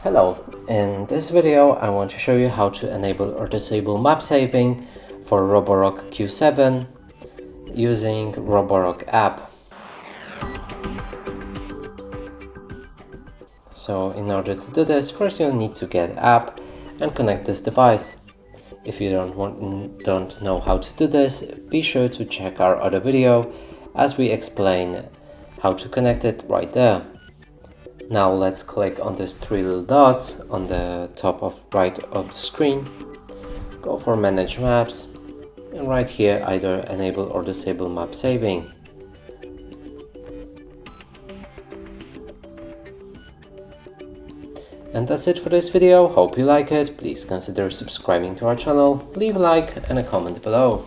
Hello, in this video I want to show you how to enable or disable map saving for Roborock Q7 using Roborock app. So in order to do this, first you'll need to get app and connect this device. If you don't know how to do this, be sure to check our other video as we explain how to connect it right there. Now let's click on these three little dots on the top right of the screen, go for manage maps, and right here either enable or disable map saving. And that's it for this video. Hope you like it. Please consider subscribing to our channel, leave a like and a comment below.